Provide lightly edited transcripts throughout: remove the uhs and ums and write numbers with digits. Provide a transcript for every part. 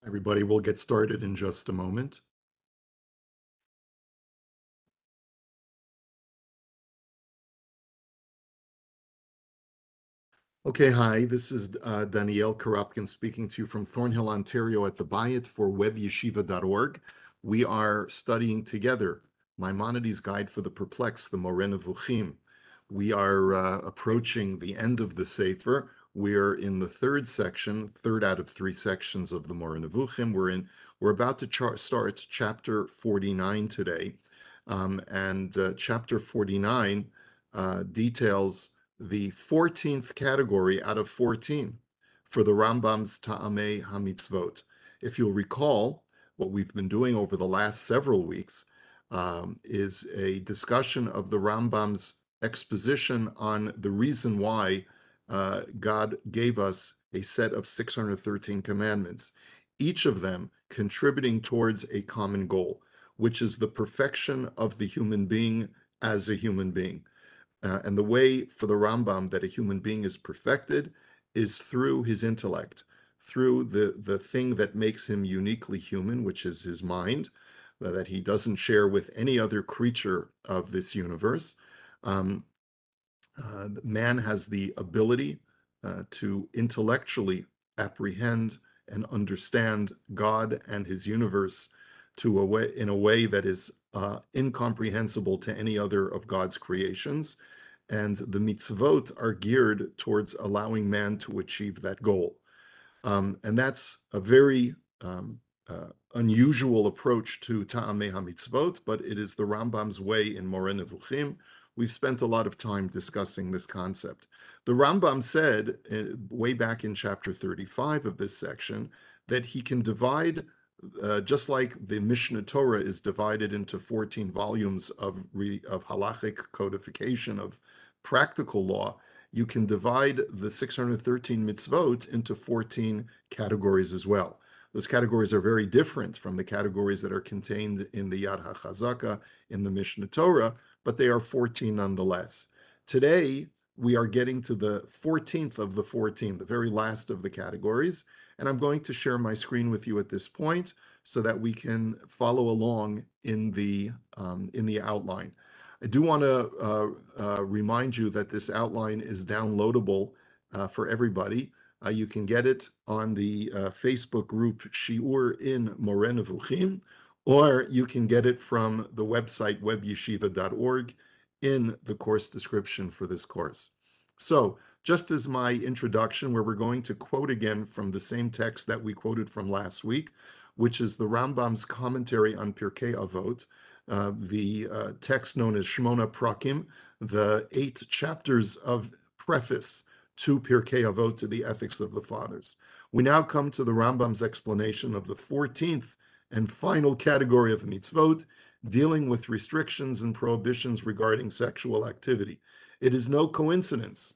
Everybody, will get started in just a moment. Okay, hi, this is Danielle Karapkin speaking to you from Thornhill, Ontario at the Bayit for webyeshiva.org. We are studying together Maimonides' Guide for the Perplexed, the Moreh Nevukhim. We are approaching the end of the Sefer. We're in the third section, third out of three sections of the Moreh Nevukhim. We're about to start chapter 49 today. And chapter 49 details the 14th category out of 14 for the Rambam's Ta'amei HaMitzvot. If you'll recall, what we've been doing over the last several weeks is a discussion of the Rambam's exposition on the reason why God gave us a set of 613 commandments, each of them contributing towards a common goal, which is the perfection of the human being as a human being. And the way for the Rambam that a human being is perfected is through his intellect, through the thing that makes him uniquely human, which is his mind, that he doesn't share with any other creature of this universe. Um, Man has the ability to intellectually apprehend and understand God and his universe in a way that is incomprehensible to any other of God's creations. And the mitzvot are geared towards allowing man to achieve that goal. And that's a very unusual approach to Ta'amei HaMitzvot, but it is the Rambam's way in Moreh Nevukhim. We've spent a lot of time discussing this concept. The Rambam said way back in chapter 35 of this section that he can divide, just like the Mishnah Torah is divided into 14 volumes of halachic codification of practical law, you can divide the 613 mitzvot into 14 categories as well. Those categories are very different from the categories that are contained in the Yad HaChazaka in the Mishnah Torah, but they are 14 nonetheless. Today, we are getting to the 14th of the 14, the very last of the categories, and I'm going to share my screen with you at this point so that we can follow along in the outline. I do want to remind you that this outline is downloadable for everybody. You can get it on the Facebook group Shiur in Moreh Nevukhim, or you can get it from the website webyeshiva.org in the course description for this course. So, just as my introduction, where we're going to quote again from the same text that we quoted from last week, which is the Rambam's commentary on Pirkei Avot, the text known as Shmona Prakim, the 8 chapters of preface to Pirkei Avot, to the Ethics of the Fathers. We now come to the Rambam's explanation of the 14th and final category of mitzvot, dealing with restrictions and prohibitions regarding sexual activity. It is no coincidence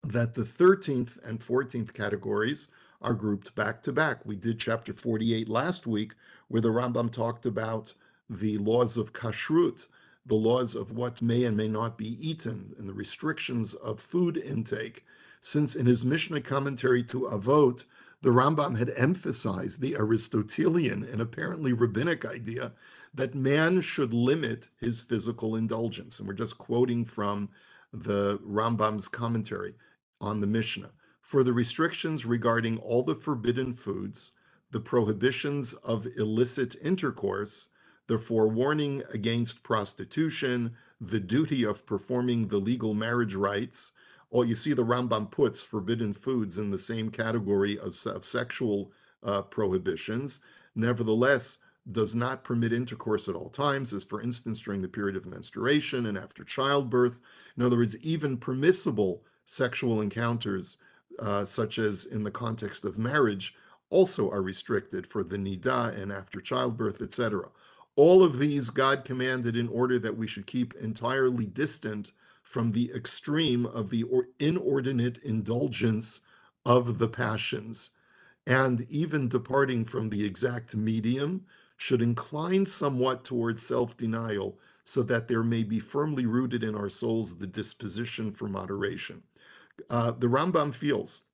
that the 13th and 14th categories are grouped back to back. We did chapter 48 last week, where the Rambam talked about the laws of kashrut, the laws of what may and may not be eaten, and the restrictions of food intake. Since in his Mishnah commentary to Avot, the Rambam had emphasized the Aristotelian and apparently rabbinic idea that man should limit his physical indulgence. And we're just quoting from the Rambam's commentary on the Mishnah. For the restrictions regarding all the forbidden foods, the prohibitions of illicit intercourse, the forewarning against prostitution, the duty of performing the legal marriage rites. Well, you see the Rambam puts forbidden foods in the same category of sexual prohibitions. Nevertheless, does not permit intercourse at all times, as for instance during the period of menstruation and after childbirth. In other words, even permissible sexual encounters, such as in the context of marriage, also are restricted for the nida and after childbirth, etc. All of these God commanded in order that we should keep entirely distant from the extreme of the inordinate indulgence of the passions, and even departing from the exact medium should incline somewhat towards self-denial, so that there may be firmly rooted in our souls the disposition for moderation. The Rambam feels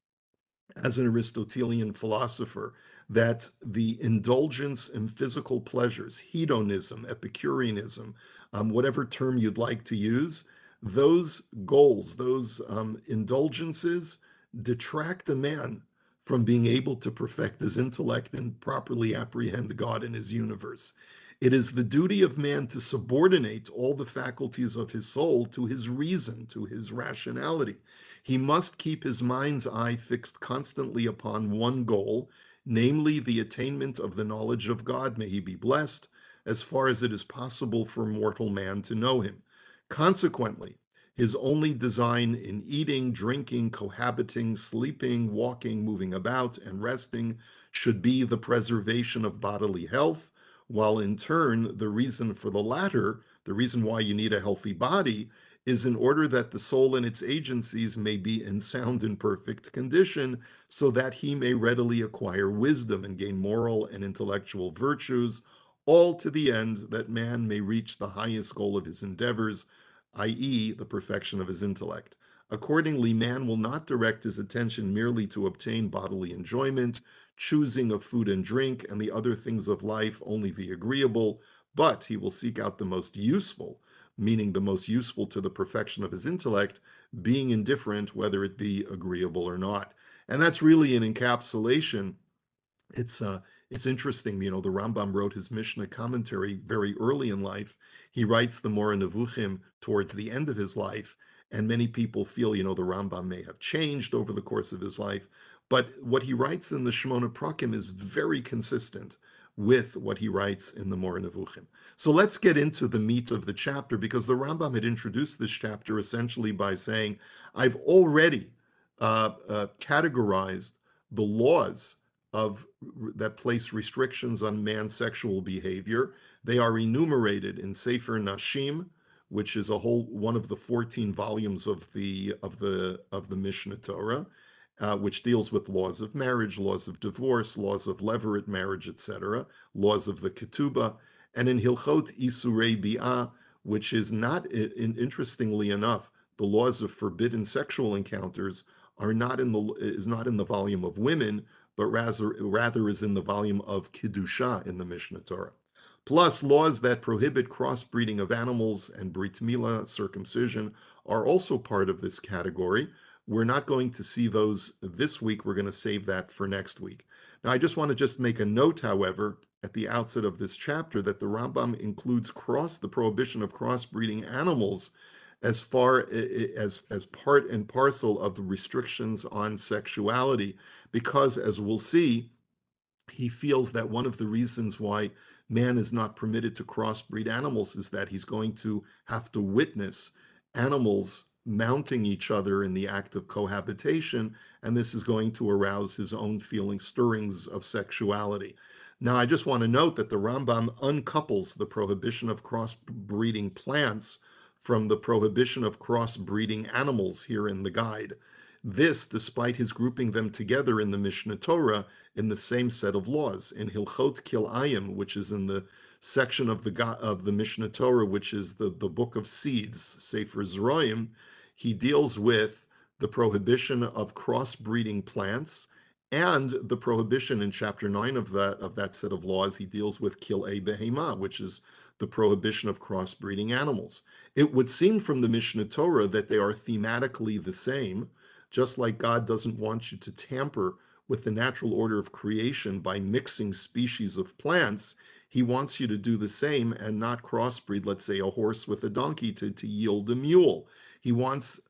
as an Aristotelian philosopher, that the indulgence in physical pleasures, hedonism, Epicureanism, whatever term you'd like to use, those goals, those indulgences detract a man from being able to perfect his intellect and properly apprehend God and his universe. It is the duty of man to subordinate all the faculties of his soul to his reason, to his rationality. He must keep his mind's eye fixed constantly upon one goal, namely the attainment of the knowledge of God, may he be blessed, as far as it is possible for mortal man to know him. Consequently, his only design in eating, drinking, cohabiting, sleeping, walking, moving about, and resting should be the preservation of bodily health, while in turn, the reason for the latter, the reason why you need a healthy body, is in order that the soul and its agencies may be in sound and perfect condition, so that he may readily acquire wisdom and gain moral and intellectual virtues, all to the end that man may reach the highest goal of his endeavors, i.e., the perfection of his intellect. Accordingly, man will not direct his attention merely to obtain bodily enjoyment, choosing of food and drink, and the other things of life only the agreeable, but he will seek out the most useful, meaning the most useful to the perfection of his intellect, being indifferent whether it be agreeable or not. And that's really an encapsulation. It's interesting, the Rambam wrote his Mishnah commentary very early in life. He writes the Moreh Nevukhim towards the end of his life, and many people feel, the Rambam may have changed over the course of his life, but what he writes in the Shemona Prakim is very consistent with what he writes in the Moreh Nevukhim. So let's get into the meat of the chapter, because the Rambam had introduced this chapter essentially by saying, I've already categorized the laws of that place restrictions on man's sexual behavior. They are enumerated in Sefer Nashim, which is a whole one of the 14 volumes of the Mishnah Torah, which deals with laws of marriage, laws of divorce, laws of levirate marriage, etc., laws of the ketubah, and in Hilchot Isurei Bi'ah, which is not, interestingly enough, the laws of forbidden sexual encounters is not in the volume of women, but rather is in the volume of Kiddusha in the Mishnah Torah. Plus, laws that prohibit crossbreeding of animals and Brit Milah, circumcision, are also part of this category. We're not going to see those this week. We're going to save that for next week. Now, I just want to make a note, however, at the outset of this chapter, that the Rambam includes the prohibition of crossbreeding animals as far as part and parcel of the restrictions on sexuality, because, as we'll see, he feels that one of the reasons why man is not permitted to crossbreed animals is that he's going to have to witness animals mounting each other in the act of cohabitation, and this is going to arouse his own stirrings of sexuality. Now, I just want to note that the Rambam uncouples the prohibition of crossbreeding plants from the prohibition of crossbreeding animals here in the guide. This, despite his grouping them together in the Mishnah Torah in the same set of laws. In Hilchot Kilayim, which is in the section of the Mishnah Torah, which is the book of seeds, Sefer Zroim, he deals with the prohibition of crossbreeding plants, and the prohibition in chapter 9 of that set of laws, he deals with Kilei Behema, which is the prohibition of crossbreeding animals. It would seem from the Mishnah Torah that they are thematically the same, just like God doesn't want you to tamper with the natural order of creation by mixing species of plants. He wants you to do the same and not crossbreed, let's say, a horse with a donkey to yield a mule. He wants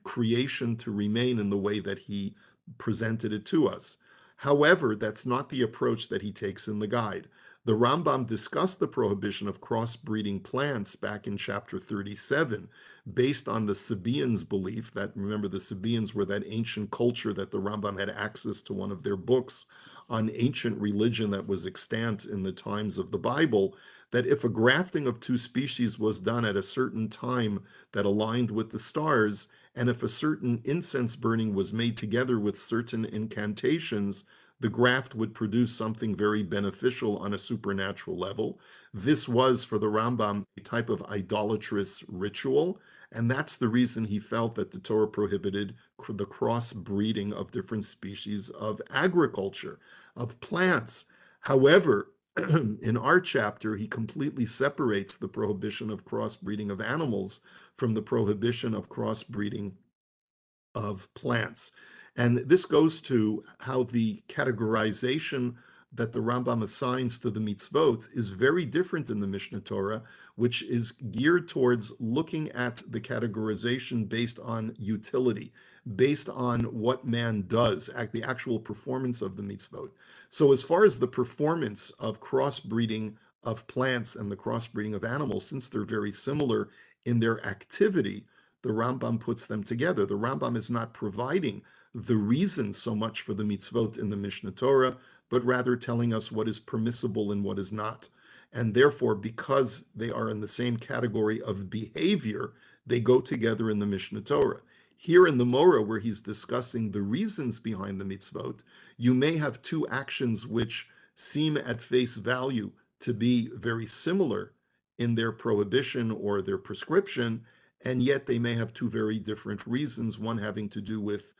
creation to remain in the way that he presented it to us. However, that's not the approach that he takes in the guide. The Rambam discussed the prohibition of crossbreeding plants back in chapter 37, based on the Sabaeans' belief that, remember, the Sabaeans were that ancient culture that the Rambam had access to one of their books on ancient religion that was extant in the times of the Bible, that if a grafting of two species was done at a certain time that aligned with the stars, and if a certain incense burning was made together with certain incantations, the graft would produce something very beneficial on a supernatural level. This was, for the Rambam, a type of idolatrous ritual, And that's the reason he felt that the Torah prohibited the crossbreeding of different species of agriculture, of plants. However, in our chapter, he completely separates the prohibition of crossbreeding of animals from the prohibition of crossbreeding of plants. And this goes to how the categorization that the Rambam assigns to the mitzvot is very different in the Mishnah Torah, which is geared towards looking at the categorization based on utility, based on what man does, the actual performance of the mitzvot. So as far as the performance of crossbreeding of plants and the crossbreeding of animals, since they're very similar in their activity, the Rambam puts them together. The Rambam is not providing the reason so much for the mitzvot in the Mishnah Torah, but rather telling us what is permissible and what is not. And therefore, because they are in the same category of behavior, they go together in the Mishnah Torah. Here in the Moreh, where he's discussing the reasons behind the mitzvot, you may have two actions which seem at face value to be very similar in their prohibition or their prescription, and yet they may have two very different reasons, one having to do with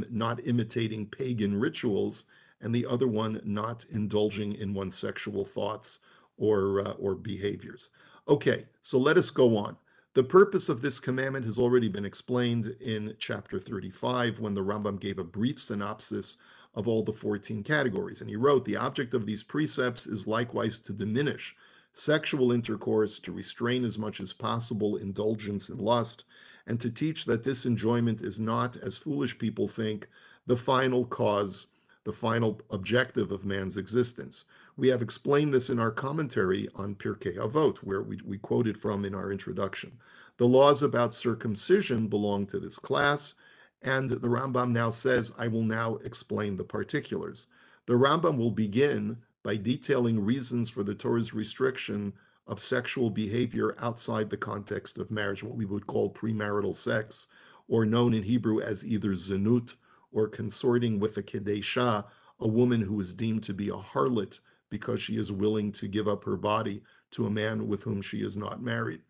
not imitating pagan rituals, and the other one not indulging in one's sexual thoughts or behaviors. Okay, so let us go on. The purpose of this commandment has already been explained in chapter 35 when the Rambam gave a brief synopsis of all the 14 categories. And he wrote, the object of these precepts is likewise to diminish sexual intercourse, to restrain as much as possible indulgence in lust, and to teach that this enjoyment is not, as foolish people think, the final cause, the final objective of man's existence. We have explained this in our commentary on Pirkei Avot, where we quoted from in our introduction. The laws about circumcision belong to this class, and the Rambam now says, I will now explain the particulars. The Rambam will begin by detailing reasons for the Torah's restriction of sexual behavior outside the context of marriage, what we would call premarital sex, or known in Hebrew as either zenut or consorting with a kedesha, a woman who is deemed to be a harlot because she is willing to give up her body to a man with whom she is not married.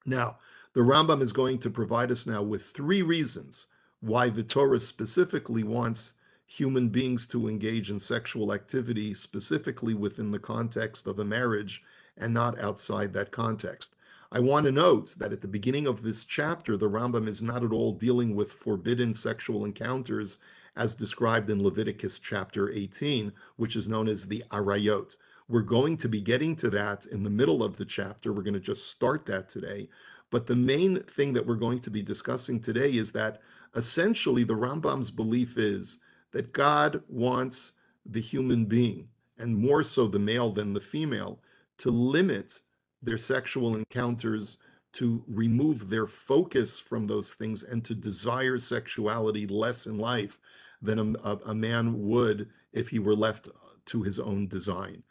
Now, the Rambam is going to provide us now with three reasons why the Torah specifically wants human beings to engage in sexual activity, specifically within the context of a marriage and not outside that context. I want to note that at the beginning of this chapter, the Rambam is not at all dealing with forbidden sexual encounters as described in Leviticus chapter 18, which is known as the Arayot. We're going to be getting to that in the middle of the chapter. We're going to just start that today. But the main thing that we're going to be discussing today is that essentially the Rambam's belief is that God wants the human being, and more so the male than the female, to limit their sexual encounters, to remove their focus from those things, and to desire sexuality less in life than a man would if he were left to his own design.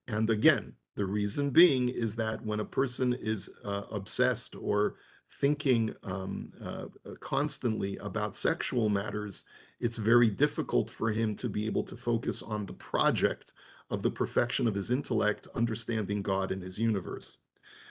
And again, the reason being is that when a person is obsessed or thinking constantly about sexual matters, it's very difficult for him to be able to focus on the project of the perfection of his intellect, understanding God and his universe.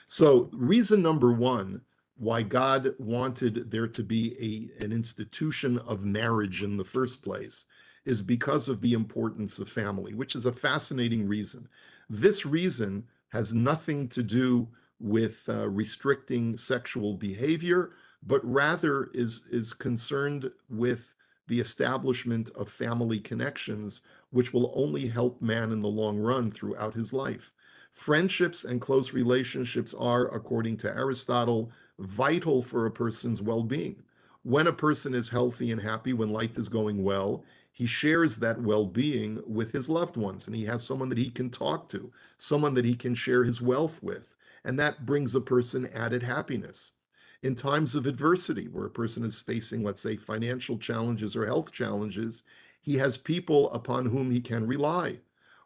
So reason number one why God wanted there to be an institution of marriage in the first place is because of the importance of family, which is a fascinating reason. This reason has nothing to do with restricting sexual behavior, but rather is concerned with the establishment of family connections, which will only help man in the long run throughout his life. Friendships and close relationships are, according to Aristotle, vital for a person's well-being. When a person is healthy and happy, when life is going well, he shares that well-being with his loved ones, and he has someone that he can talk to, someone that he can share his wealth with, and that brings a person added happiness. In times of adversity, where a person is facing, let's say, financial challenges or health challenges, he has people upon whom he can rely.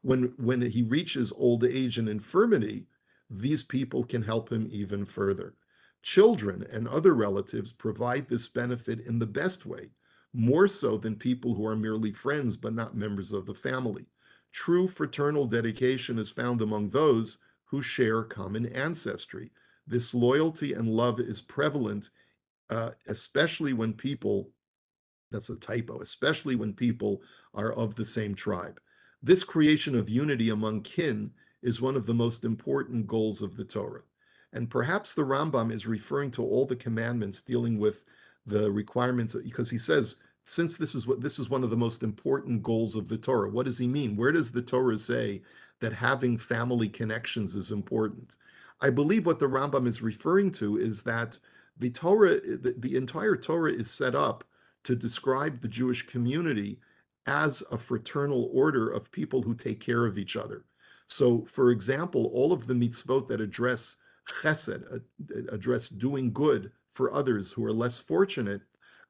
When he reaches old age and infirmity, these people can help him even further. Children and other relatives provide this benefit in the best way, more so than people who are merely friends but not members of the family. True fraternal dedication is found among those who share common ancestry. This loyalty and love is prevalent, especially when people, that's a typo, especially when people are of the same tribe. This creation of unity among kin is one of the most important goals of the Torah. And perhaps the Rambam is referring to all the commandments dealing with the requirements, because he says, since this is one of the most important goals of the Torah, what does he mean? Where does the Torah say that having family connections is important? I believe what the Rambam is referring to is that the entire Torah is set up to describe the Jewish community as a fraternal order of people who take care of each other. So, for example, all of the mitzvot that address chesed, address doing good for others who are less fortunate,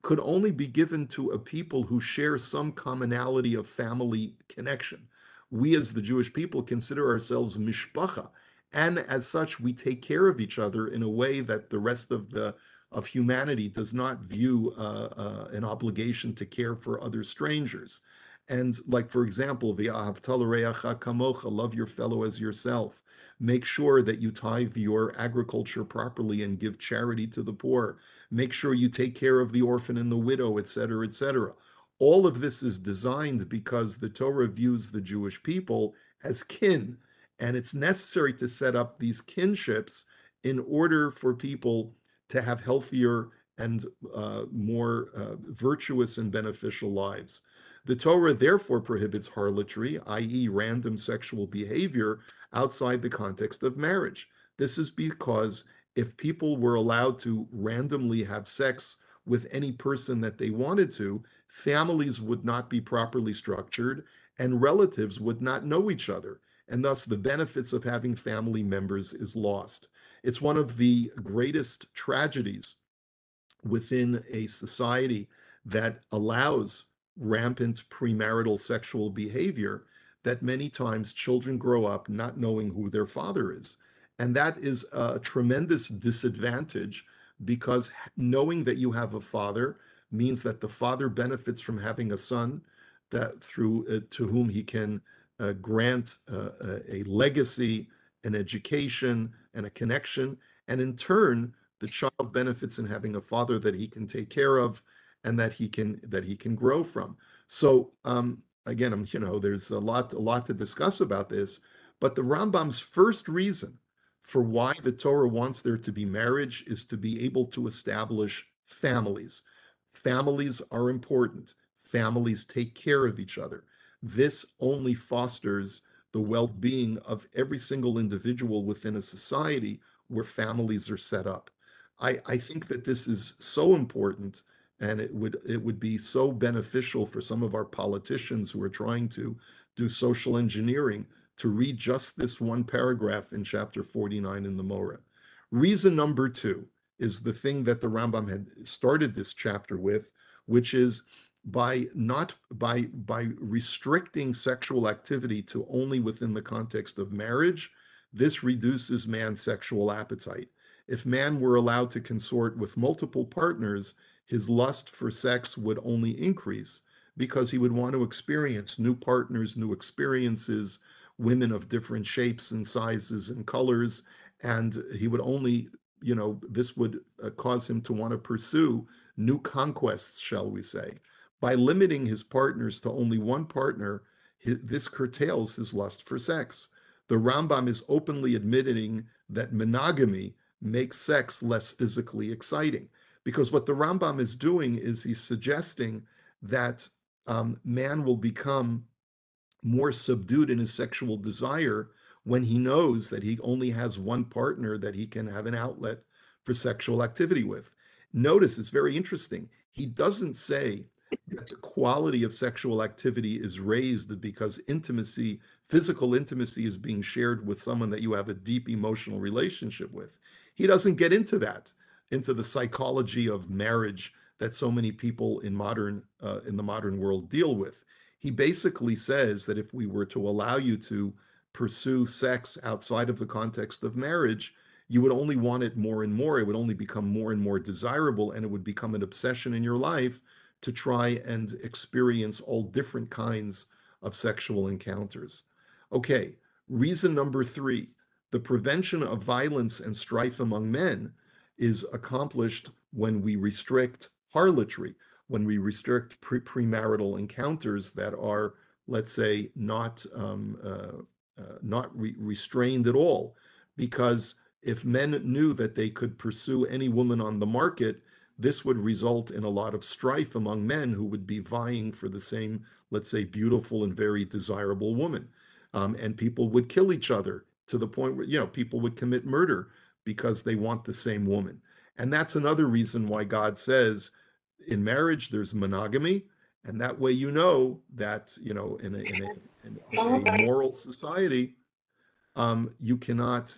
could only be given to a people who share some commonality of family connection. We, as the Jewish people, consider ourselves mishpacha, and as such, we take care of each other in a way that the rest of humanity does not view an obligation to care for other strangers. And like, for example, v'ahavta l'reacha kamocha, love your fellow as yourself. Make sure that you tithe your agriculture properly and give charity to the poor. Make sure you take care of the orphan and the widow, etc., etc. All of this is designed because the Torah views the Jewish people as kin, and it's necessary to set up these kinships in order for people to have healthier and more virtuous and beneficial lives. The Torah therefore prohibits harlotry, i.e., random sexual behavior, outside the context of marriage. This is because if people were allowed to randomly have sex with any person that they wanted to, families would not be properly structured and relatives would not know each other. And thus, the benefits of having family members is lost. It's one of the greatest tragedies within a society that allows rampant premarital sexual behavior that many times children grow up not knowing who their father is. And that is a tremendous disadvantage because knowing that you have a father means that the father benefits from having a son that through to whom he can grant a legacy, an education, and a connection. And in turn, the child benefits in having a father that he can take care of and that he can grow from. So again, there's a lot to discuss about this, but the Rambam's first reason for why the Torah wants there to be marriage is to be able to establish families. Families are important. Families take care of each other. This only fosters the well-being of every single individual within a society where families are set up. I think that this is so important, and it would be so beneficial for some of our politicians who are trying to do social engineering to read just this one paragraph in chapter 49 in the Moreh. Reason number two is the thing that the Rambam had started this chapter with, which is by not by restricting sexual activity to only within the context of marriage, this reduces man's sexual appetite. If man were allowed to consort with multiple partners, his lust for sex would only increase because he would want to experience new partners, new experiences, women of different shapes and sizes and colors, and he would only, this would cause him to want to pursue new conquests, shall we say. By limiting his partners to only one partner, this curtails his lust for sex. The Rambam is openly admitting that monogamy makes sex less physically exciting. Because what the Rambam is doing is he's suggesting that man will become more subdued in his sexual desire when he knows that he only has one partner that he can have an outlet for sexual activity with. Notice it's very interesting. He doesn't say that the quality of sexual activity is raised because intimacy, physical intimacy, is being shared with someone that you have a deep emotional relationship with. He doesn't get into that, into the psychology of marriage that so many people in the modern world deal with. He basically says that if we were to allow you to pursue sex outside of the context of marriage, you would only want it more and more. It would only become more and more desirable, and it would become an obsession in your life to try and experience all different kinds of sexual encounters. Okay, reason number three. The prevention of violence and strife among men is accomplished when we restrict harlotry, when we restrict premarital encounters that are, let's say, not restrained at all. Because if men knew that they could pursue any woman on the market, this would result in a lot of strife among men who would be vying for the same, let's say, beautiful and very desirable woman. And people would kill each other to the point where, people would commit murder because they want the same woman. And that's another reason why God says in marriage there's monogamy. And that way, that, in a moral society, you cannot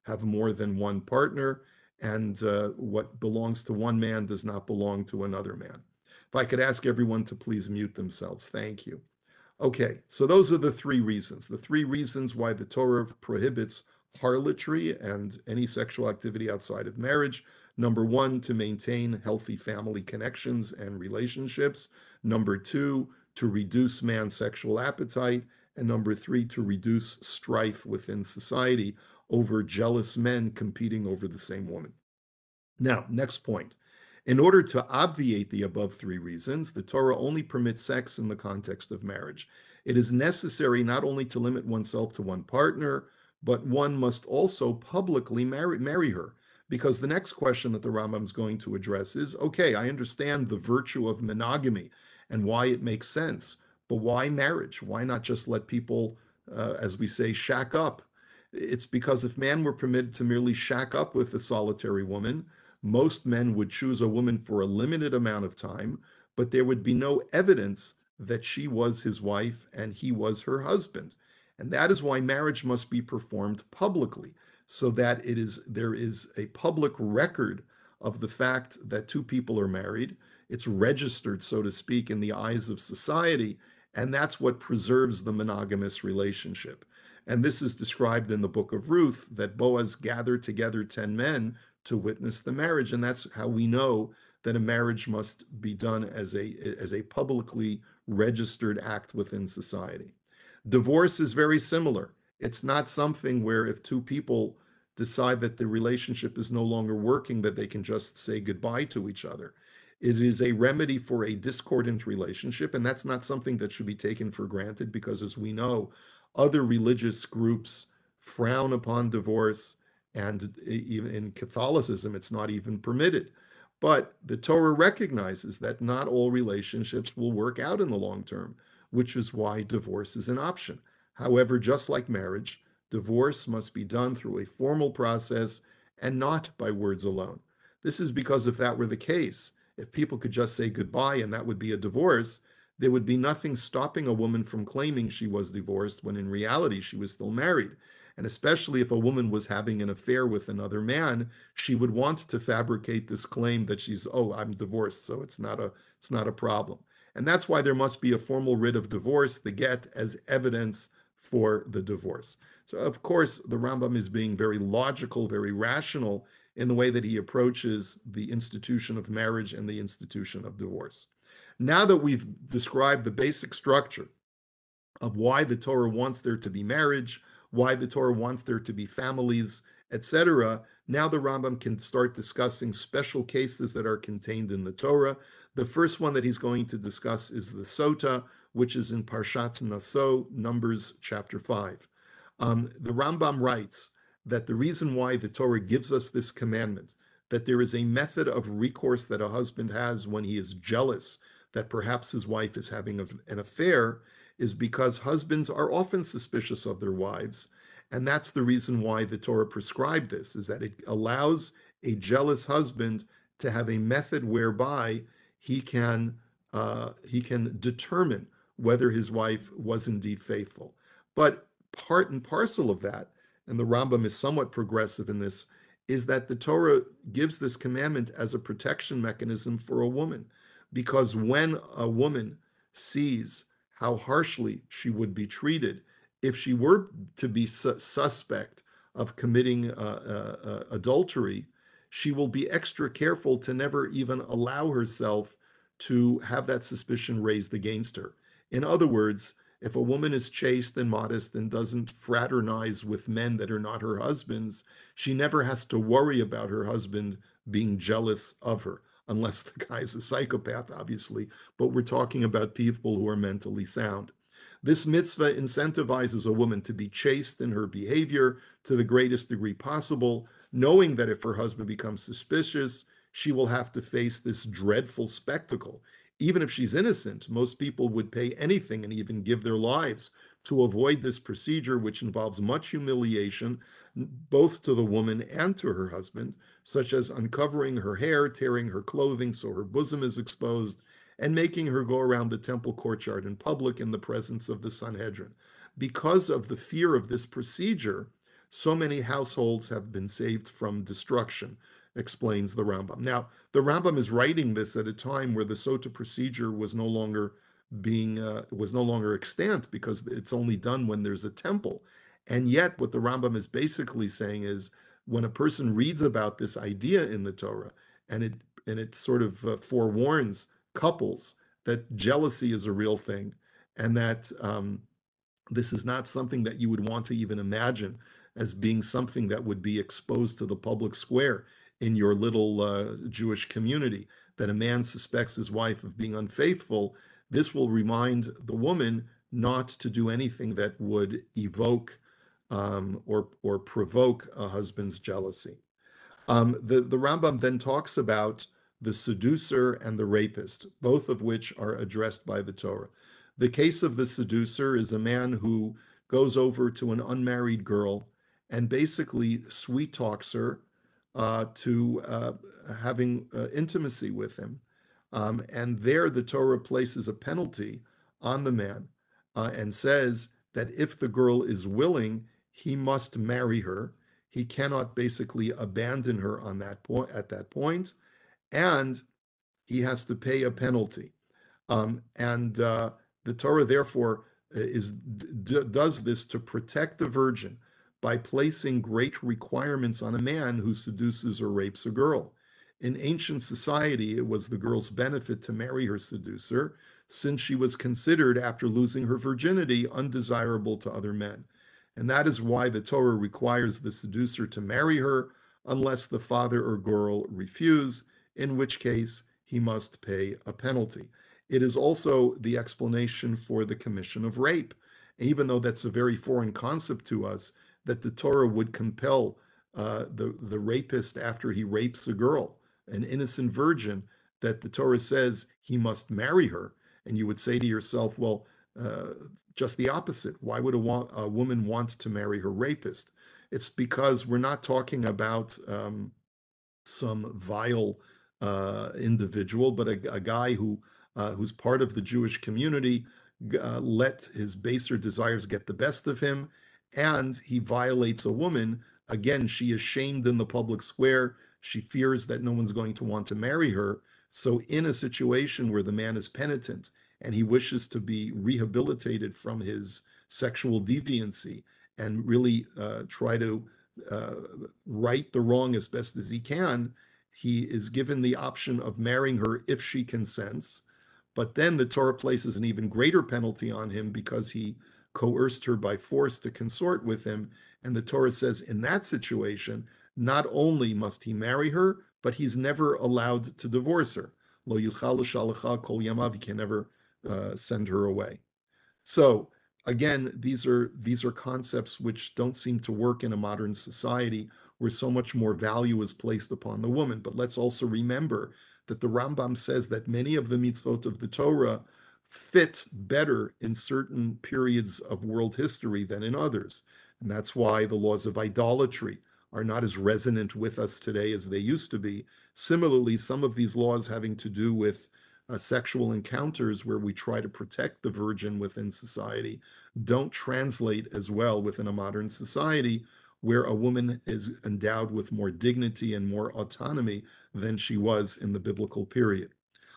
have more than one partner, and what belongs to one man does not belong to another man. If I could ask everyone to please mute themselves. Thank you. Okay, so those are the three reasons why the Torah prohibits harlotry and any sexual activity outside of marriage. Number one, to maintain healthy family connections and relationships. Number two, to reduce man's sexual appetite. And number three, to reduce strife within society over jealous men competing over the same woman. Now, next point. In order to obviate the above three reasons, the Torah only permits sex in the context of marriage. It is necessary not only to limit oneself to one partner, but one must also publicly marry her. Because the next question that the Rambam is going to address is, okay, I understand the virtue of monogamy and why it makes sense, but why marriage? Why not just let people, as we say, shack up? It's because if man were permitted to merely shack up with a solitary woman, most men would choose a woman for a limited amount of time, but there would be no evidence that she was his wife and he was her husband. And that is why marriage must be performed publicly, so that there is a public record of the fact that two people are married. It's registered, so to speak, in the eyes of society, and that's what preserves the monogamous relationship. And this is described in the book of Ruth, that Boaz gathered together 10 men to witness the marriage. And that's how we know that a marriage must be done as a publicly registered act within society. Divorce is very similar. It's not something where if two people decide that the relationship is no longer working, that they can just say goodbye to each other. It is a remedy for a discordant relationship, and that's not something that should be taken for granted because, as we know, other religious groups frown upon divorce, and even in Catholicism, it's not even permitted. But the Torah recognizes that not all relationships will work out in the long term, which is why divorce is an option. However, just like marriage, divorce must be done through a formal process and not by words alone. This is because if that were the case, if people could just say goodbye and that would be a divorce, there would be nothing stopping a woman from claiming she was divorced when in reality she was still married. And especially if a woman was having an affair with another man, she would want to fabricate this claim that I'm divorced, so it's not a problem. And that's why there must be a formal writ of divorce, the get, as evidence for the divorce. So of course, the Rambam is being very logical, very rational in the way that he approaches the institution of marriage and the institution of divorce. Now that we've described the basic structure of why the Torah wants there to be marriage, why the Torah wants there to be families, etc., now the Rambam can start discussing special cases that are contained in the Torah. The first one that he's going to discuss is the Sota, which is in Parshat Naso, Numbers chapter 5. The Rambam writes that the reason why the Torah gives us this commandment, that there is a method of recourse that a husband has when he is jealous that perhaps his wife is having an affair, is because husbands are often suspicious of their wives. And that's the reason why the Torah prescribed this, is that it allows a jealous husband to have a method whereby he can determine whether his wife was indeed faithful. But part and parcel of that, and the Rambam is somewhat progressive in this, is that the Torah gives this commandment as a protection mechanism for a woman. Because when a woman sees how harshly she would be treated if she were to be suspect of committing adultery, she will be extra careful to never even allow herself to have that suspicion raised against her. In other words, If a woman is chaste and modest and doesn't fraternize with men that are not her husbands, she never has to worry about her husband being jealous of her, unless the guy's a psychopath, obviously. But we're talking about people who are mentally sound. This mitzvah incentivizes a woman to be chaste in her behavior to the greatest degree possible, knowing that if her husband becomes suspicious, she will have to face this dreadful spectacle. Even if she's innocent, most people would pay anything and even give their lives to avoid this procedure, which involves much humiliation, both to the woman and to her husband, such as uncovering her hair, tearing her clothing so her bosom is exposed, and making her go around the temple courtyard in public in the presence of the Sanhedrin. Because of the fear of this procedure, so many households have been saved from destruction, explains the Rambam. Now, the Rambam is writing this at a time where the Sota procedure was no longer extant, because it's only done when there's a temple. And yet, what the Rambam is basically saying is, when a person reads about this idea in the Torah, and it sort of forewarns couples that jealousy is a real thing, and that this is not something that you would want to even imagine as being something that would be exposed to the public square in your little Jewish community, that a man suspects his wife of being unfaithful. This will remind the woman not to do anything that would evoke or provoke a husband's jealousy. The Rambam then talks about the seducer and the rapist, both of which are addressed by the Torah. The case of the seducer is a man who goes over to an unmarried girl and basically sweet talks her to having intimacy with him. And there the Torah places a penalty on the man and says that if the girl is willing, he must marry her. He cannot basically abandon her on that point at that point, and he has to pay a penalty. And the Torah, therefore, does this to protect the virgin by placing great requirements on a man who seduces or rapes a girl. In ancient society, it was the girl's benefit to marry her seducer, since she was considered, after losing her virginity, undesirable to other men. And that is why the Torah requires the seducer to marry her unless the father or girl refuse, in which case he must pay a penalty. It is also the explanation for the commission of rape, even though that's a very foreign concept to us, that the Torah would compel the rapist, after he rapes a girl, an innocent virgin, that the Torah says he must marry her. And you would say to yourself, well, just the opposite. Why would a woman want to marry her rapist? It's because we're not talking about some vile individual, but a guy who's part of the Jewish community, let his baser desires get the best of him, and he violates a woman. Again, she is shamed in the public square. She fears that no one's going to want to marry her. So in a situation where the man is penitent and he wishes to be rehabilitated from his sexual deviancy and really try to right the wrong as best as he can, he is given the option of marrying her if she consents. But then the Torah places an even greater penalty on him because he coerced her by force to consort with him. And the Torah says in that situation, not only must he marry her, but he's never allowed to divorce her. Lo yuchal l'shalacha kol yamav, he can never send her away. So again, these are concepts which don't seem to work in a modern society where so much more value is placed upon the woman. But let's also remember that the Rambam says that many of the mitzvot of the Torah fit better in certain periods of world history than in others. And that's why the laws of idolatry are not as resonant with us today as they used to be. Similarly, some of these laws having to do with sexual encounters, where we try to protect the virgin within society, don't translate as well within a modern society where a woman is endowed with more dignity and more autonomy than she was in the biblical period.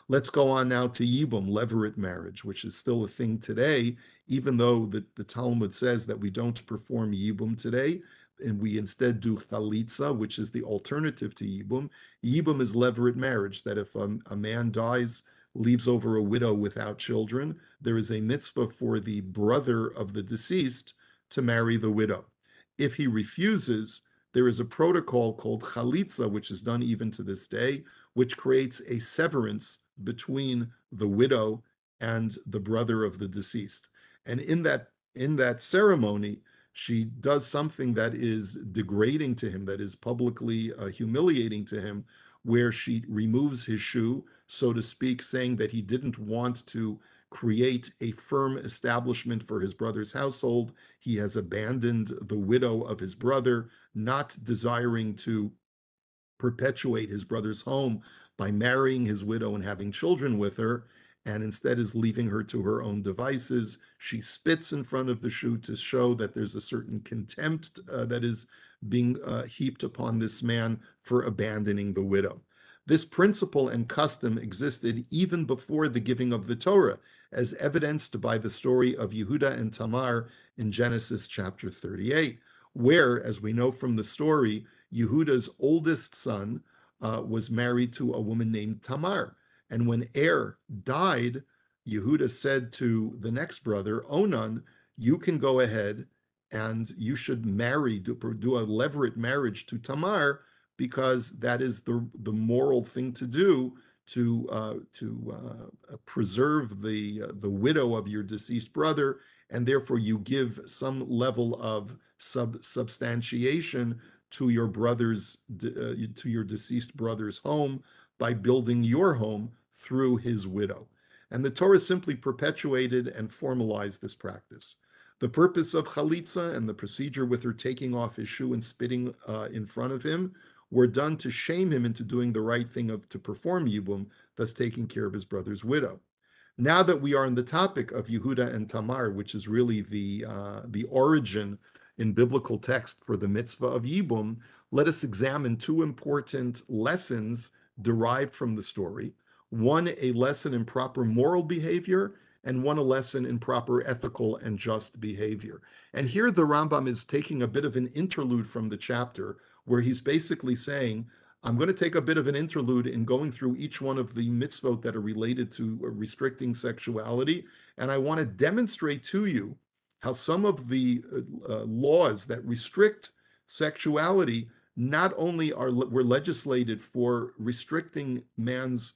Let's go on now to Yibum, levirate marriage, which is still a thing today, even though the Talmud says that we don't perform Yibum today, and we instead do chalitza, which is the alternative to Yibum. Yibum is levirate marriage, that if a man dies leaves over a widow without children, there is a mitzvah for the brother of the deceased to marry the widow. If he refuses, there is a protocol called chalitza, which is done even to this day, which creates a severance between the widow and the brother of the deceased. And in that ceremony, she does something that is degrading to him, that is publicly humiliating to him, where she removes his shoe, so to speak, saying that he didn't want to create a firm establishment for his brother's household. He has abandoned the widow of his brother, not desiring to perpetuate his brother's home by marrying his widow and having children with her, and instead is leaving her to her own devices. She spits in front of the shoe to show that there's a certain contempt that is being heaped upon this man for abandoning the widow. This principle and custom existed even before the giving of the Torah, as evidenced by the story of Yehuda and Tamar in Genesis chapter 38, where, as we know from the story, Yehuda's oldest son was married to a woman named Tamar. And when Er died, Yehuda said to the next brother, Onan, you can go ahead and you should marry, do a levirate marriage to Tamar, because that is the moral thing to do to preserve the widow of your deceased brother, and therefore you give some level of substantiation to your to your deceased brother's home by building your home through his widow. And the Torah simply perpetuated and formalized this practice. The purpose of chalitza and the procedure with her taking off his shoe and spitting in front of him were done to shame him into doing the right thing to perform yibum, thus taking care of his brother's widow. Now that we are on the topic of Yehuda and Tamar, which is really the origin in biblical text for the mitzvah of Yibum, let us examine two important lessons derived from the story. One, a lesson in proper moral behavior, and one, a lesson in proper ethical and just behavior. And here the Rambam is taking a bit of an interlude from the chapter, where he's basically saying, I'm going to take a bit of an interlude in going through each one of the mitzvot that are related to restricting sexuality, and I want to demonstrate to you how some of the laws that restrict sexuality not only were legislated for restricting man's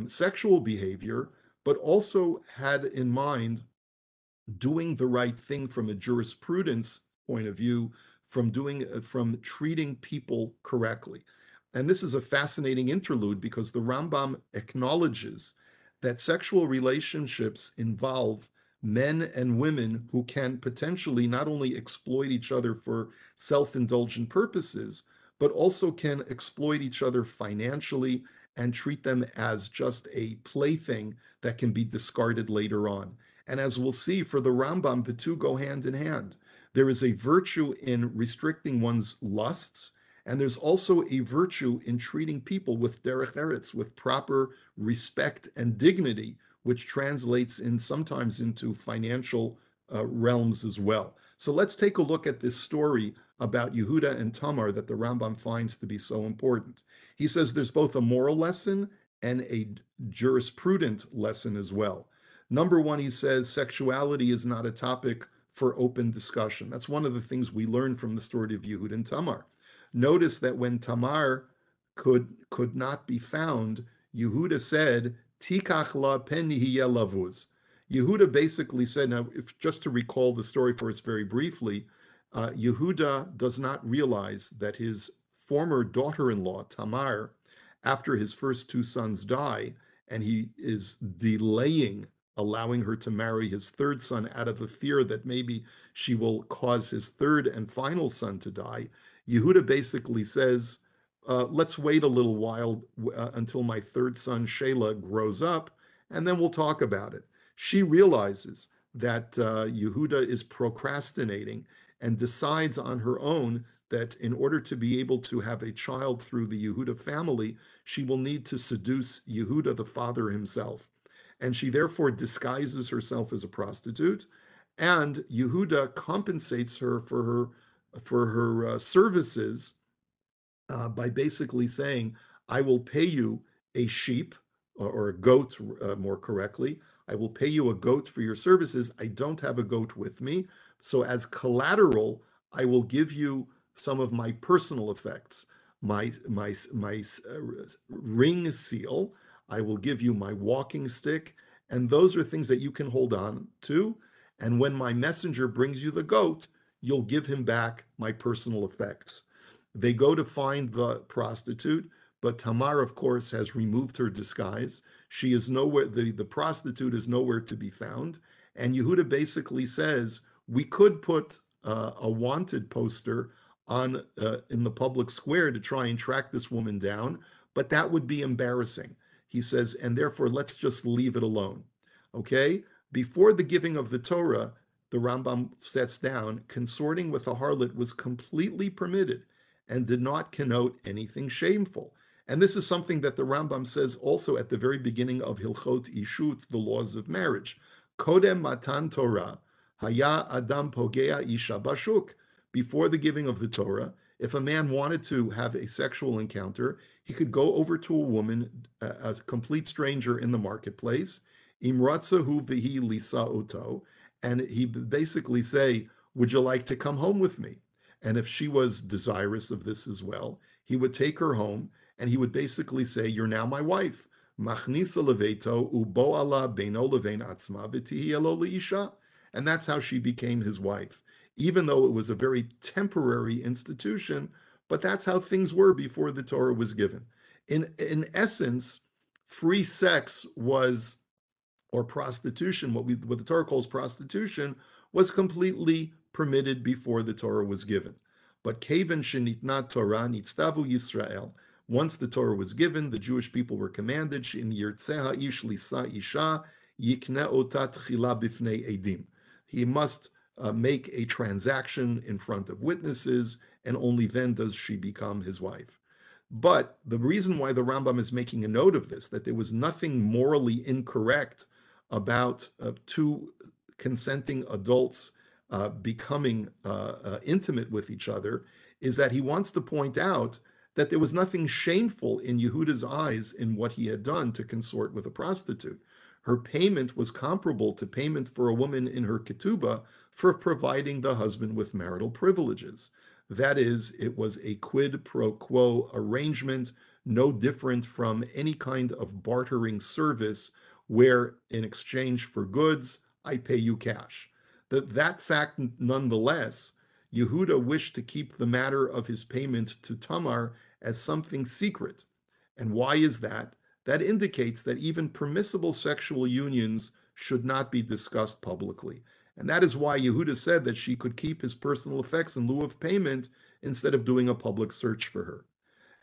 sexual behavior, but also had in mind doing the right thing from a jurisprudence point of view, from treating people correctly. And this is a fascinating interlude because the Rambam acknowledges that sexual relationships involve men and women who can potentially not only exploit each other for self-indulgent purposes, but also can exploit each other financially and treat them as just a plaything that can be discarded later on. And as we'll see, for the Rambam, the two go hand in hand. There is a virtue in restricting one's lusts, and there's also a virtue in treating people with derech eretz, with proper respect and dignity, which translates sometimes into financial realms as well. So let's take a look at this story about Yehuda and Tamar that the Rambam finds to be so important. He says there's both a moral lesson and a jurisprudent lesson as well. Number one, he says sexuality is not a topic for open discussion. That's one of the things we learn from the story of Yehuda and Tamar. Notice that when Tamar could not be found, Yehuda said, Tikach la pen yihiyeh lavuz. Yehuda basically said, now, just to recall the story for us very briefly, Yehuda does not realize that his former daughter-in-law, Tamar, after his first two sons die, and he is delaying allowing her to marry his third son out of the fear that maybe she will cause his third and final son to die, Yehuda basically says, let's wait a little while until my third son, Shelah, grows up, and then we'll talk about it. She realizes that Yehuda is procrastinating and decides on her own that in order to be able to have a child through the Yehuda family, she will need to seduce Yehuda, the father himself. And she therefore disguises herself as a prostitute, and Yehuda compensates her for her services by basically saying, I will pay you a sheep or a goat, more correctly. I will pay you a goat for your services. I don't have a goat with me. So, as collateral, I will give you some of my personal effects, my ring seal. I will give you my walking stick. And those are things that you can hold on to. And when my messenger brings you the goat, you'll give him back my personal effects. They go to find the prostitute, but Tamar, of course, has removed her disguise. She is nowhere, the prostitute is nowhere to be found. And Yehuda basically says, we could put a wanted poster on in the public square to try and track this woman down, but that would be embarrassing. He says, and therefore let's just leave it alone. Okay? Before the giving of the Torah, the Rambam sets down, consorting with a harlot was completely permitted and did not connote anything shameful. And this is something that the Rambam says also at the very beginning of Hilchot Ishut, the laws of marriage. Kodem matan Torah, haya adam pogea isha bashuk. Before the giving of the Torah, if a man wanted to have a sexual encounter, he could go over to a woman, a complete stranger in the marketplace, imratzahu vihi lisa oto, and he basically say, would you like to come home with me? And if she was desirous of this as well, he would take her home and he would basically say, you're now my wife. Machnisa leveto ubo ala beino levein atzma v'tihi elo leisha. And that's how she became his wife, even though it was a very temporary institution, but that's how things were before the Torah was given. In essence, free sex was, or prostitution, what the Torah calls prostitution, was completely permitted before the Torah was given. But Kaven shenitna Torah nitztavu Yisrael. Once the Torah was given, the Jewish people were commanded, Shin yirtzeha ish lisa isha yikne otat tchila bifnei edim. He must make a transaction in front of witnesses, and only then does she become his wife. But the reason why the Rambam is making a note of this, that there was nothing morally incorrect about two consenting adults becoming intimate with each other, is that he wants to point out that there was nothing shameful in Yehuda's eyes in what he had done to consort with a prostitute. Her payment was comparable to payment for a woman in her ketubah for providing the husband with marital privileges. That is, it was a quid pro quo arrangement, no different from any kind of bartering service where in exchange for goods, I pay you cash. That fact, nonetheless, Yehuda wished to keep the matter of his payment to Tamar as something secret. And why is that? That indicates that even permissible sexual unions should not be discussed publicly. And that is why Yehuda said that she could keep his personal effects in lieu of payment instead of doing a public search for her.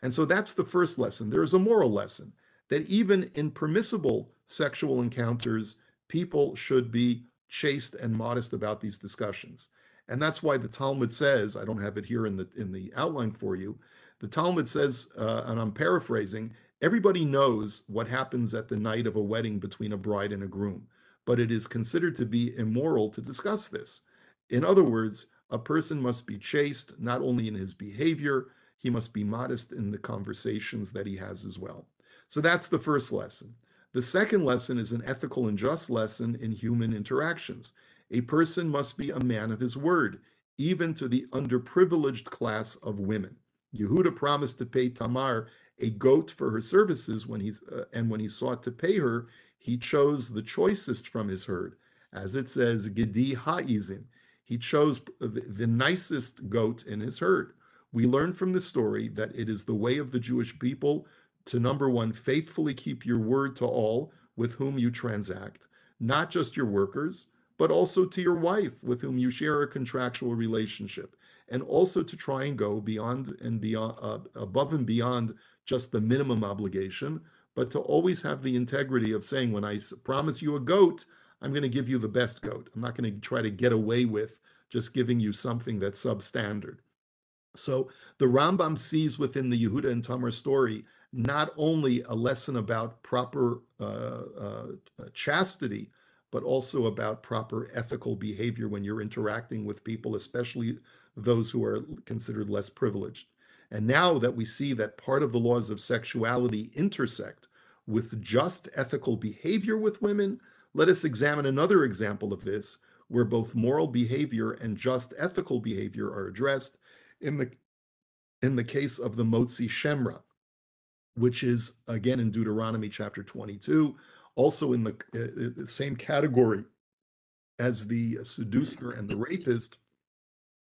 And so that's the first lesson. There is a moral lesson that even in permissible sexual encounters, people should be chaste and modest about these discussions. And that's why the Talmud says, I don't have it here in the outline for you, the Talmud says, and I'm paraphrasing, everybody knows what happens at the night of a wedding between a bride and a groom, but it is considered to be immoral to discuss this. In other words, a person must be chaste, not only in his behavior, he must be modest in the conversations that he has as well. So that's the first lesson. The second lesson is an ethical and just lesson in human interactions. A person must be a man of his word, even to the underprivileged class of women. Yehuda promised to pay Tamar a goat for her services when he sought to pay her, he chose the choicest from his herd. As it says, Gedi ha'izin. He chose the nicest goat in his herd. We learn from the story that it is the way of the Jewish people to, number one, faithfully keep your word to all with whom you transact, not just your workers, but also to your wife with whom you share a contractual relationship, and also to try and go beyond and beyond, above and beyond just the minimum obligation, but to always have the integrity of saying, when I promise you a goat, I'm going to give you the best goat. I'm not going to try to get away with just giving you something that's substandard. So the Rambam sees within the Yehuda and Tamar story not only a lesson about proper chastity, but also about proper ethical behavior when you're interacting with people, especially those who are considered less privileged. And now that we see that part of the laws of sexuality intersect with just ethical behavior with women, let us examine another example of this, where both moral behavior and just ethical behavior are addressed in the case of the Motzi Shemra, which is again in Deuteronomy chapter 22, also in the same category as the seducer and the rapist,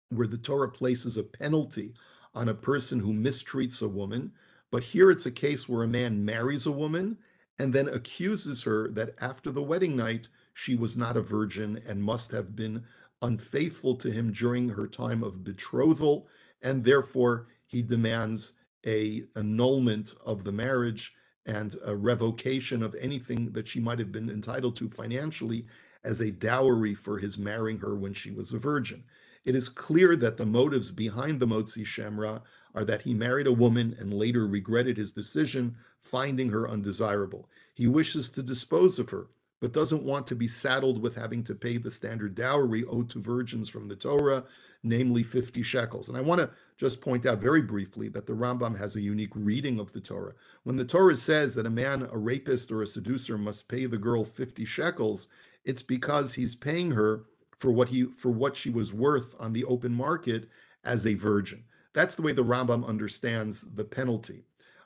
where the Torah places a penalty on a person who mistreats a woman. But here it's a case where a man marries a woman and then accuses her that after the wedding night, she was not a virgin and must have been unfaithful to him during her time of betrothal. And therefore, he demands a annulment of the marriage and a revocation of anything that she might have been entitled to financially as a dowry for his marrying her when she was a virgin. It is clear that the motives behind the Motzi Shemra are that he married a woman and later regretted his decision, finding her undesirable. He wishes to dispose of her, but doesn't want to be saddled with having to pay the standard dowry owed to virgins from the Torah, namely 50 shekels. And I want to just point out very briefly that the Rambam has a unique reading of the Torah. When the Torah says that a man, a rapist or a seducer, must pay the girl 50 shekels, it's because he's paying her for what she was worth on the open market as a virgin. That's the way the Rambam understands the penalty.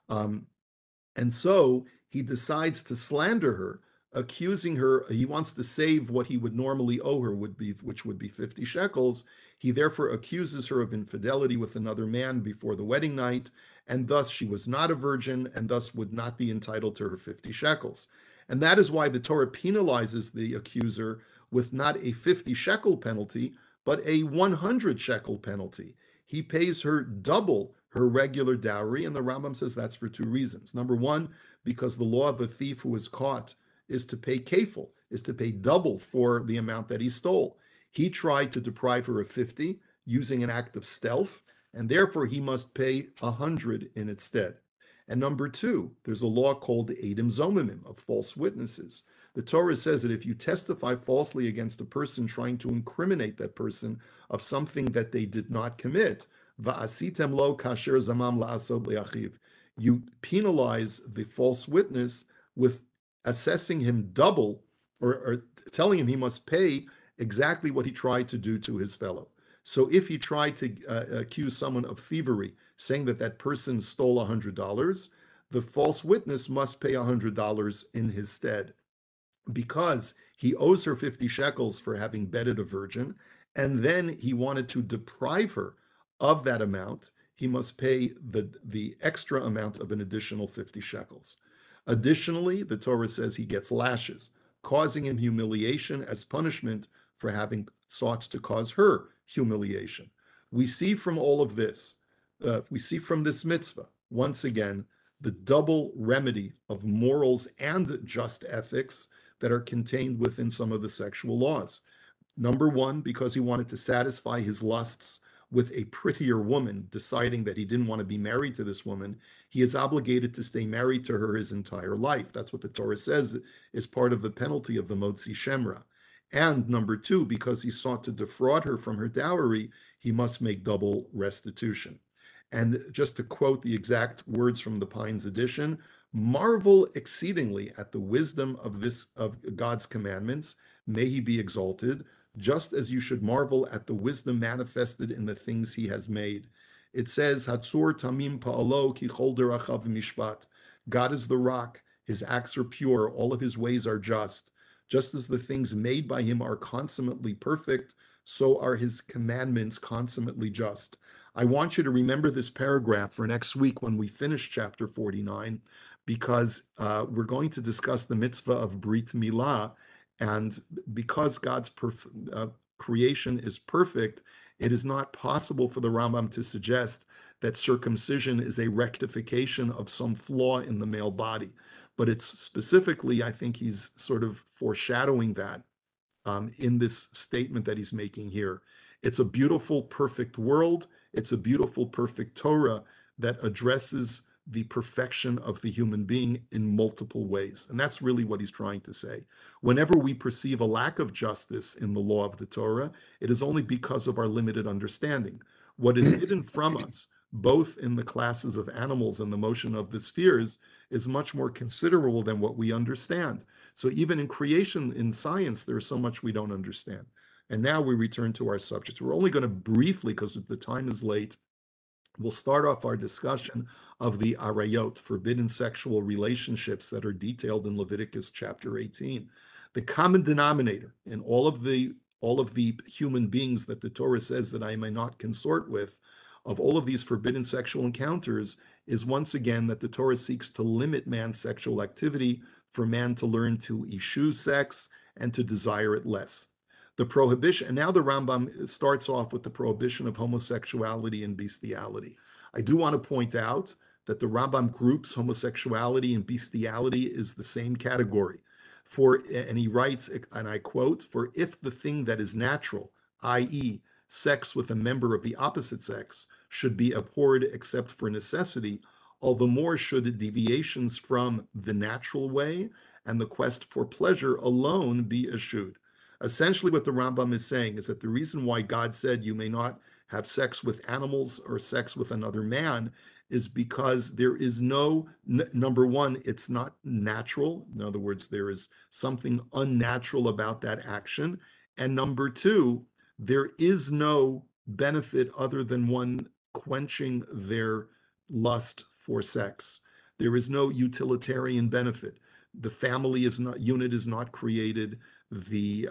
And so he decides to slander her, accusing her. He wants to save what he would normally owe her, which would be 50 shekels. He therefore accuses her of infidelity with another man before the wedding night, and thus she was not a virgin, and thus would not be entitled to her 50 shekels. And that is why the Torah penalizes the accuser with not a 50 shekel penalty, but a 100 shekel penalty. He pays her double her regular dowry, and the Rambam says that's for two reasons. Number one, because the law of a thief who is caught is to pay kefil, is to pay double for the amount that he stole. He tried to deprive her of 50 using an act of stealth, and therefore he must pay 100 in its stead. And number two, there's a law called the Edim Zomimim, of false witnesses. The Torah says that if you testify falsely against a person trying to incriminate that person of something that they did not commit, va'asitem lo kasher zamam la'asod le'achiv, you penalize the false witness with assessing him double, or telling him he must pay exactly what he tried to do to his fellow. So if he tried to accuse someone of thievery, saying that that person stole $100, the false witness must pay $100 in his stead, because he owes her 50 shekels for having bedded a virgin, and then he wanted to deprive her of that amount. He must pay the extra amount of an additional 50 shekels. Additionally, the Torah says he gets lashes, causing him humiliation as punishment for having sought to cause her humiliation. We see from all of this, we see from this mitzvah, once again, the double remedy of morals and just ethics that are contained within some of the sexual laws. Number one, because he wanted to satisfy his lusts with a prettier woman, deciding that he didn't want to be married to this woman, he is obligated to stay married to her his entire life. That's what the Torah says is part of the penalty of the Motzi Shemra. And number two, because he sought to defraud her from her dowry, he must make double restitution. And just to quote the exact words from the Pines edition, marvel exceedingly at the wisdom of God's commandments, may he be exalted, just as you should marvel at the wisdom manifested in the things he has made. It says, Hatzur tamim pa'alo ki chol derachav mishpat. God is the rock, his acts are pure, all of his ways are just. Just as the things made by him are consummately perfect, so are his commandments consummately just. I want you to remember this paragraph for next week when we finish chapter 49, because we're going to discuss the mitzvah of Brit Milah, and because God's creation is perfect, it is not possible for the Rambam to suggest that circumcision is a rectification of some flaw in the male body. But it's specifically, I think he's sort of foreshadowing that in this statement that he's making here. It's a beautiful, perfect world. It's a beautiful, perfect Torah that addresses the perfection of the human being in multiple ways. And that's really what he's trying to say. Whenever we perceive a lack of justice in the law of the Torah, it is only because of our limited understanding. What is hidden from us, both in the classes of animals and the motion of the spheres, is much more considerable than what we understand. So even in creation, in science, there's so much we don't understand. And now we return to our subjects. We're only going to briefly, because the time is late, we'll start off our discussion of the arayot, forbidden sexual relationships that are detailed in Leviticus chapter 18. The common denominator in all of the human beings that the Torah says that I may not consort with, of all of these forbidden sexual encounters, is once again that the Torah seeks to limit man's sexual activity for man to learn to eschew sex and to desire it less. The prohibition, and now the Rambam starts off with the prohibition of homosexuality and bestiality. I do want to point out that the Rambam groups homosexuality and bestiality is the same category. And he writes, and I quote, "For if the thing that is natural, i.e., sex with a member of the opposite sex, should be abhorred except for necessity, all the more should deviations from the natural way and the quest for pleasure alone be eschewed." Essentially, what the Rambam is saying is that the reason why God said you may not have sex with animals or sex with another man is because there is no, number one, it's not natural. In other words, there is something unnatural about that action. And number two, there is no benefit other than one quenching their lust for sex. There is no utilitarian benefit. The family unit is not created. The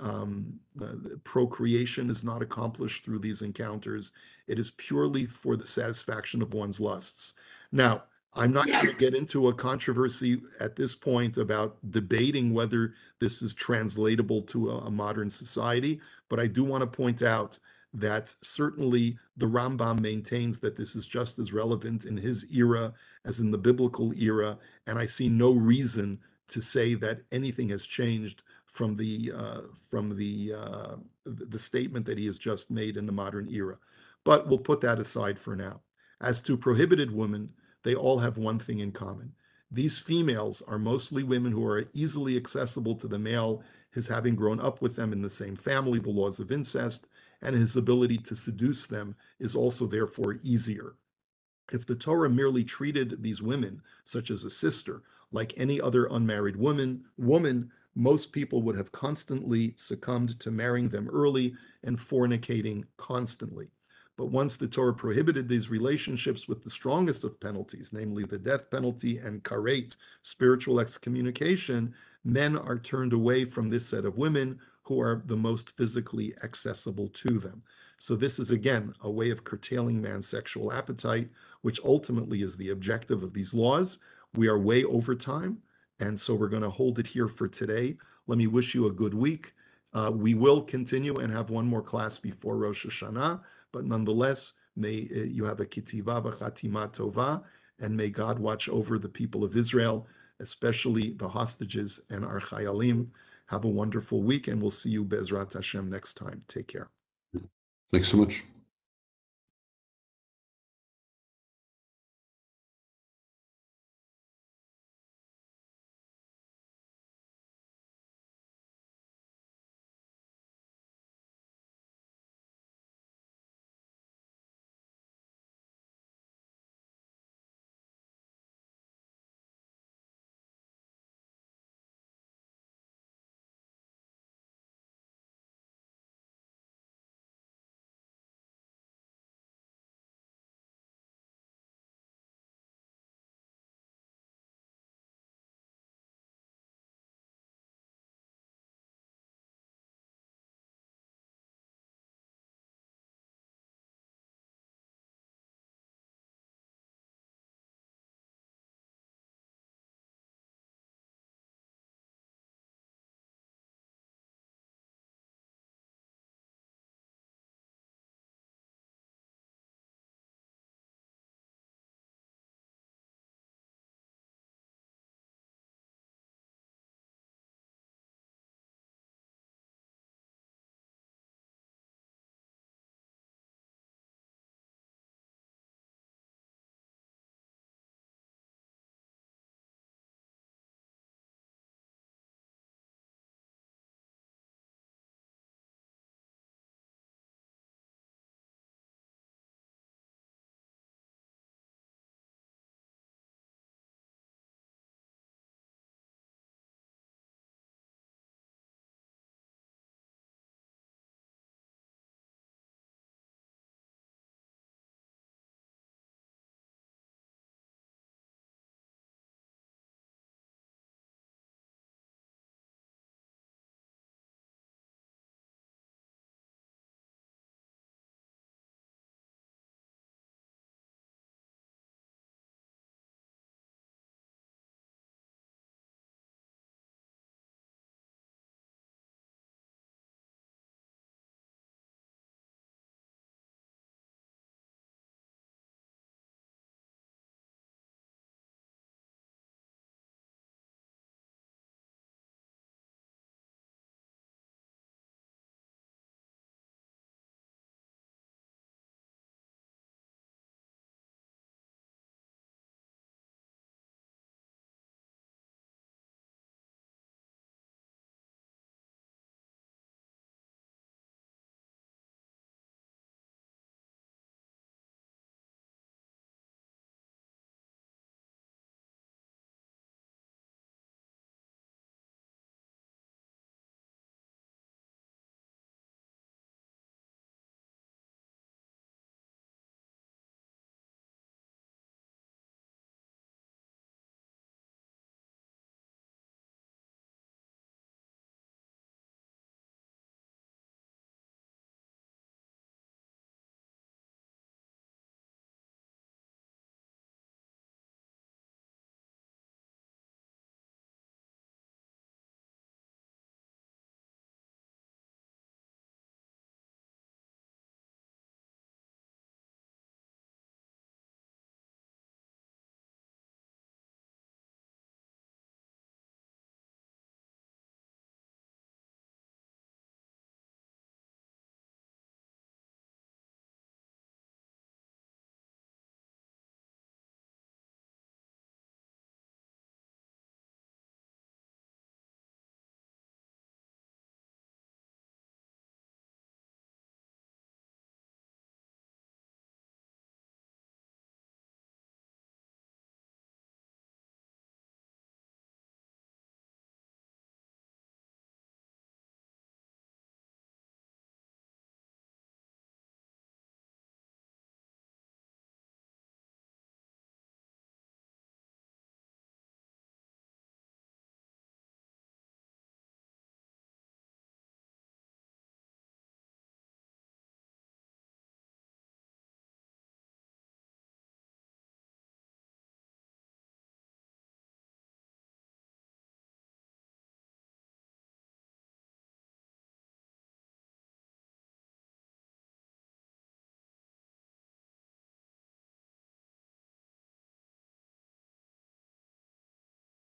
procreation is not accomplished through these encounters. It is purely for the satisfaction of one's lusts. Now, I'm not going to get into a controversy at this point about debating whether this is translatable to a modern society, but I do want to point out that certainly the Rambam maintains that this is just as relevant in his era as in the biblical era, and I see no reason to say that anything has changed from the statement that he has just made in the modern era. But we'll put that aside for now. As to prohibited women, they all have one thing in common. These females are mostly women who are easily accessible to the male, his having grown up with them in the same family, the laws of incest, and his ability to seduce them is also therefore easier. If the Torah merely treated these women, such as a sister, like any other unmarried woman, most people would have constantly succumbed to marrying them early and fornicating constantly. But once the Torah prohibited these relationships with the strongest of penalties, namely the death penalty and karet, spiritual excommunication, men are turned away from this set of women who are the most physically accessible to them. So this is, again, a way of curtailing man's sexual appetite, which ultimately is the objective of these laws. We are way over time, and so we're going to hold it here for today. Let me wish you a good week. We will continue and have one more class before Rosh Hashanah, but nonetheless, may you have a kitiva v'chatima tova, and may God watch over the people of Israel, especially the hostages and our chayalim. Have a wonderful week, and we'll see you Be'ezrat Hashem next time. Take care. Thanks so much.